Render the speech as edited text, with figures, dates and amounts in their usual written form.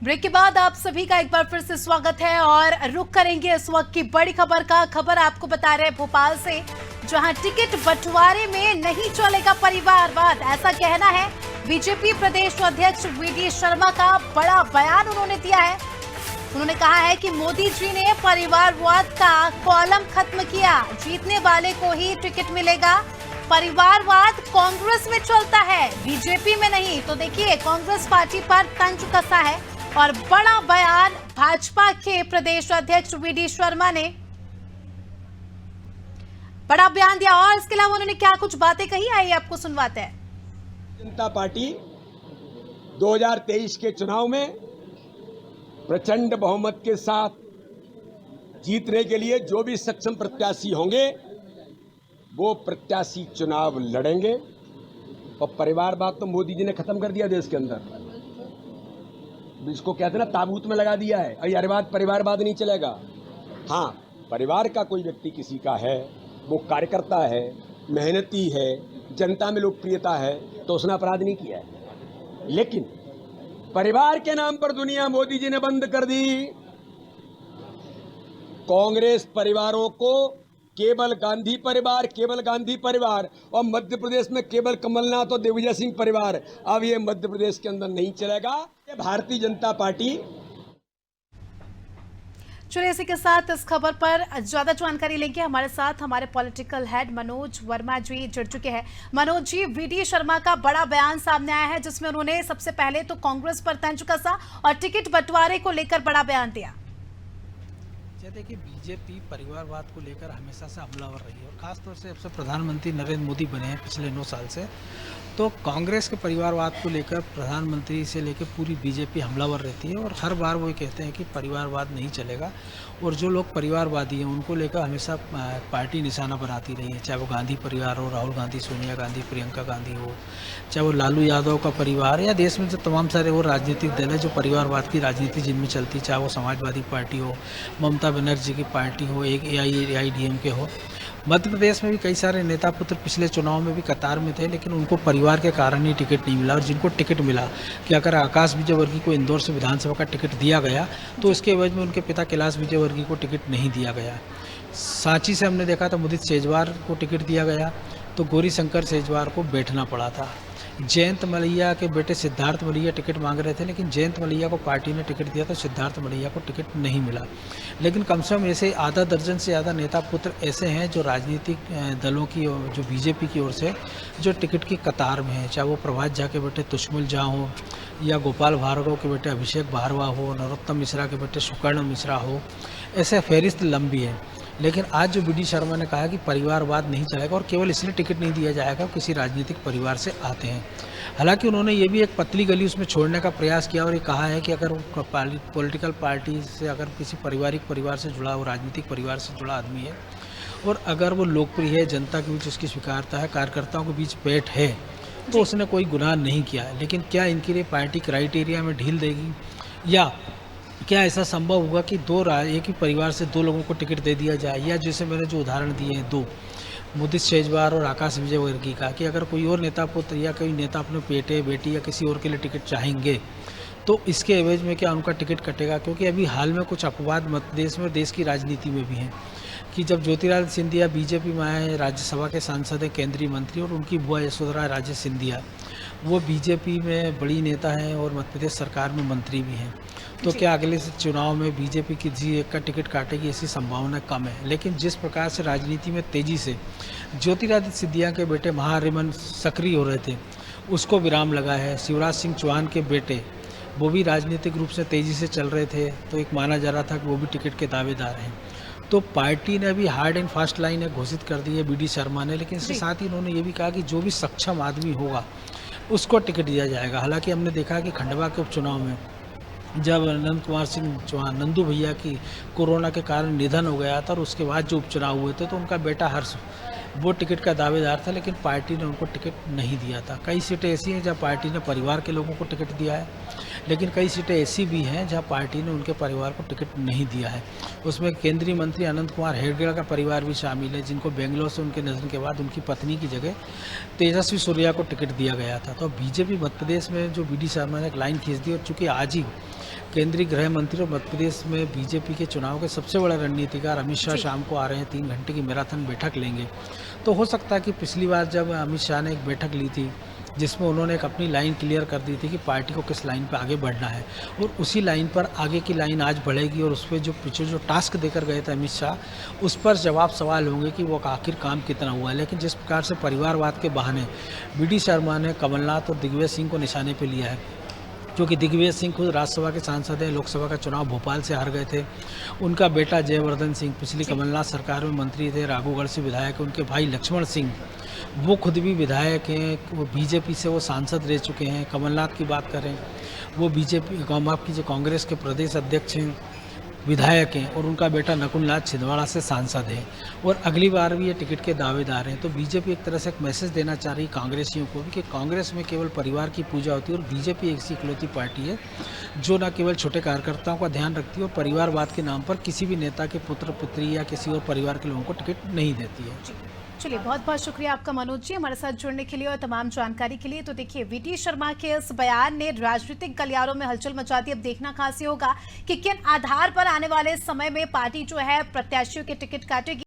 Break के बाद आप सभी का एक बार फिर से स्वागत है और रुक करेंगे इस वक्त की बड़ी खबर का। खबर आपको बता रहे हैं भोपाल से, जहां टिकट बंटवारे में नहीं चलेगा परिवारवाद, ऐसा कहना है बीजेपी प्रदेश अध्यक्ष वीडी शर्मा का। बड़ा बयान उन्होंने दिया है। उन्होंने कहा है कि मोदी जी ने परिवारवाद का कॉलम खत्म किया, जीतने वाले को ही टिकट मिलेगा। परिवारवाद कांग्रेस में चलता है, बीजेपी में नहीं। तो देखिए, कांग्रेस पार्टी पर तंज कसा है और बड़ा बयान भाजपा के प्रदेश अध्यक्ष वीडी शर्मा ने बड़ा बयान दिया। और इसके अलावा उन्होंने क्या कुछ बातें कही, आइए आपको सुनवाते हैं। जनता पार्टी 2023 के चुनाव में प्रचंड बहुमत के साथ जीतने के लिए जो भी सक्षम प्रत्याशी होंगे वो प्रत्याशी चुनाव लड़ेंगे। और परिवारवाद तो मोदी जी ने खत्म कर दिया देश के अंदर, इसको कहते हैं ना, ताबूत में लगा दिया है। और यार परिवारवाद नहीं चलेगा। हाँ, परिवार का कोई व्यक्ति किसी का है, वो कार्यकर्ता है, मेहनती है, जनता में लोकप्रियता है, तो उसने अपराध नहीं किया है। लेकिन परिवार के नाम पर दुनिया मोदी जी ने बंद कर दी। कांग्रेस परिवारों को केवल गांधी परिवार और मध्य प्रदेश में केवल कमलनाथ और दिग्विजय सिंह परिवार, अब ये मध्य प्रदेश के अंदर नहीं चलेगा। ये भारतीय जनता पार्टी। चलिए, इसी के साथ इस खबर पर ज्यादा जानकारी लेंगे। हमारे साथ हमारे पॉलिटिकल हेड मनोज वर्मा जी जुड़ चुके हैं। मनोज जी, वीडी शर्मा का बड़ा बयान सामने आया है, जिसमें उन्होंने सबसे पहले तो कांग्रेस पर तंज कसा और टिकट बंटवारे को लेकर बड़ा बयान दिया। देखिए, बीजेपी परिवारवाद को लेकर हमेशा से हमलावर रही है और खासतौर से जब से प्रधानमंत्री नरेंद्र मोदी बने हैं पिछले 9 साल से, तो कांग्रेस के परिवारवाद को लेकर प्रधानमंत्री से लेकर पूरी बीजेपी हमलावर रहती है। और हर बार वो कहते हैं कि परिवारवाद नहीं चलेगा। और जो लोग परिवारवादी हैं उनको लेकर हमेशा पार्टी निशाना बनाती रही है, चाहे वो गांधी परिवार हो, राहुल गांधी, सोनिया गांधी, प्रियंका गांधी हो, चाहे वो लालू यादव का परिवार, या देश में जो तमाम सारे वो राजनीतिक दल है जो परिवारवाद की राजनीति जिनमें चलती, चाहे वो समाजवादी पार्टी हो, ममता बनर्जी की पार्टी हो, एक AIADMK हो। मध्य प्रदेश में भी कई सारे नेता पुत्र पिछले चुनाव में भी कतार में थे, लेकिन उनको परिवार के कारण ही टिकट नहीं मिला। और जिनको टिकट मिला, कि अगर आकाश विजयवर्गीय को इंदौर से विधानसभा का टिकट दिया गया तो इसके एवज में उनके पिता कैलाश विजयवर्गीय को टिकट नहीं दिया गया। सांची से हमने देखा था मुदित सेजवार को टिकट दिया गया तो गौरी शंकर सेजवार को बैठना पड़ा था। जयंत मलैया के बेटे सिद्धार्थ मलैया टिकट मांग रहे थे, लेकिन जयंत मलैया को पार्टी ने टिकट दिया तो सिद्धार्थ मलैया को टिकट नहीं मिला। लेकिन कम से कम ऐसे आधा दर्जन से ज़्यादा नेता पुत्र ऐसे हैं जो राजनीतिक दलों की, जो बीजेपी की ओर से जो टिकट की कतार में है, चाहे वो प्रभात झा के बेटे तुष्मिल झा हो, या गोपाल भार्गव के बेटे अभिषेक बारवा हो, नरोत्तम मिश्रा के बेटे सुकर्ण मिश्रा हो, ऐसे फहरिस्त लंबी है। लेकिन आज जो वीडी शर्मा ने कहा कि परिवारवाद नहीं चलेगा और केवल इसलिए टिकट नहीं दिया जाएगा किसी राजनीतिक परिवार से आते हैं। हालांकि उन्होंने ये भी एक पतली गली उसमें छोड़ने का प्रयास किया और ये कहा है कि अगर पॉलिटिकल पार्टी से, अगर किसी पारिवारिक परिवार से जुड़ा हो, राजनीतिक परिवार से जुड़ा आदमी है और अगर वो लोकप्रिय है, जनता के बीच उसकी स्वीकारता है, कार्यकर्ताओं के बीच पेट है, तो उसने कोई गुनाह नहीं किया है। लेकिन क्या इनके लिए पार्टी क्राइटेरिया में ढील देगी, या क्या ऐसा संभव होगा कि एक ही परिवार से 2 लोगों को टिकट दे दिया जाए, या जैसे मैंने जो उदाहरण दिए हैं 2, मुदित सेजवार और आकाश विजयवर्गीय का, कि अगर कोई और नेता पुत्र या कोई नेता अपने बेटे बेटी या किसी और के लिए टिकट चाहेंगे तो इसके एवज में क्या उनका टिकट कटेगा। क्योंकि अभी हाल में कुछ अपवाद मध्य प्रदेश में, देश की राजनीति में भी हैं कि जब ज्योतिरादित्य सिंधिया बीजेपी में आए, राज्यसभा के सांसद हैं, केंद्रीय मंत्री, और उनकी बुआ यशोधरा राजे सिंधिया वो बीजेपी में बड़ी नेता हैं और मध्य प्रदेश सरकार में मंत्री भी हैं, तो क्या अगले चुनाव में बीजेपी की G1 का टिकट काटेगी, ऐसी संभावना कम है। लेकिन जिस प्रकार से राजनीति में तेजी से ज्योतिरादित्य सिंधिया के बेटे महारिमन सक्रिय हो रहे थे, उसको विराम लगा है। शिवराज सिंह चौहान के बेटे वो भी राजनीतिक रूप से तेजी से चल रहे थे, तो एक माना जा रहा था कि वो भी टिकट के दावेदार हैं। तो पार्टी ने भी हार्ड एंड फास्ट लाइन घोषित कर दी है वीडी शर्मा ने, लेकिन इसके साथ ही उन्होंने ये भी कहा कि जो भी सक्षम आदमी होगा उसको टिकट दिया जाएगा। हालांकि हमने देखा कि खंडवा के उपचुनाव में जब अनंत कुमार सिंह चौहान, नंदू भैया की कोरोना के कारण निधन हो गया था और उसके बाद जो उपचुनाव हुए थे, तो उनका बेटा हर्ष वो टिकट का दावेदार था, लेकिन पार्टी ने उनको टिकट नहीं दिया था। कई सीटें ऐसी हैं जहाँ पार्टी ने परिवार के लोगों को टिकट दिया है, लेकिन कई सीटें ऐसी भी हैं जहाँ पार्टी ने उनके परिवार को टिकट नहीं दिया है। उसमें केंद्रीय मंत्री अनंत कुमार हेगड़े का परिवार भी शामिल है, जिनको बेंगलोर से उनके निधन के बाद उनकी पत्नी की जगह तेजस्वी सूर्या को टिकट दिया गया था। तो बीजेपी मध्य प्रदेश में जो वीडी शर्मा ने एक लाइन खींच दी, और चूँकि आज ही केंद्रीय गृह मंत्री और मध्य प्रदेश में बीजेपी के चुनाव के सबसे बड़े रणनीतिकार अमित शाह जी। शाम को आ रहे हैं, 3 घंटे की मैराथन बैठक लेंगे। तो हो सकता है कि पिछली बार जब अमित शाह ने एक बैठक ली थी जिसमें उन्होंने एक अपनी लाइन क्लियर कर दी थी कि पार्टी को किस लाइन पर आगे बढ़ना है, और उसी लाइन पर आगे की लाइन आज बढ़ेगी। और उस पर जो पीछे जो टास्क देकर गए थे अमित शाह, उस पर जवाब सवाल होंगे कि वो आखिर काम कितना हुआ है। लेकिन जिस प्रकार से परिवारवाद के बहाने BD शर्मा ने कमलनाथ और दिग्विजय सिंह को निशाने पर लिया है, क्योंकि दिग्विजय सिंह खुद राज्यसभा के सांसद हैं, लोकसभा का चुनाव भोपाल से हार गए थे। उनका बेटा जयवर्धन सिंह पिछली कमलनाथ सरकार में मंत्री थे, राघोगढ़ से विधायक। उनके भाई लक्ष्मण सिंह वो खुद भी विधायक हैं, वो बीजेपी से वो सांसद रह चुके हैं। कमलनाथ की बात करें, वो बीजेपी माफ कीजिए कांग्रेस के प्रदेश अध्यक्ष हैं, विधायक हैं, और उनका बेटा नकुलनाथ छिंदवाड़ा से सांसद है, और अगली बार भी ये टिकट के दावेदार हैं। तो बीजेपी एक तरह से एक मैसेज देना चाह रही कांग्रेसियों को कि कांग्रेस में केवल परिवार की पूजा होती है, और बीजेपी एक सी इकलौती पार्टी है जो न केवल छोटे कार्यकर्ताओं का ध्यान रखती है और परिवारवाद के नाम पर किसी भी नेता के पुत्र पुत्री या किसी और परिवार के लोगों को टिकट नहीं देती है। चलिए, बहुत बहुत शुक्रिया आपका मनोज जी, हमारे साथ जुड़ने के लिए और तमाम जानकारी के लिए। तो देखिए, VD शर्मा के इस बयान ने राजनीतिक गलियारों में हलचल मचा दी। अब देखना खास होगा कि किन आधार पर आने वाले समय में पार्टी जो है प्रत्याशियों के टिकट काटेगी।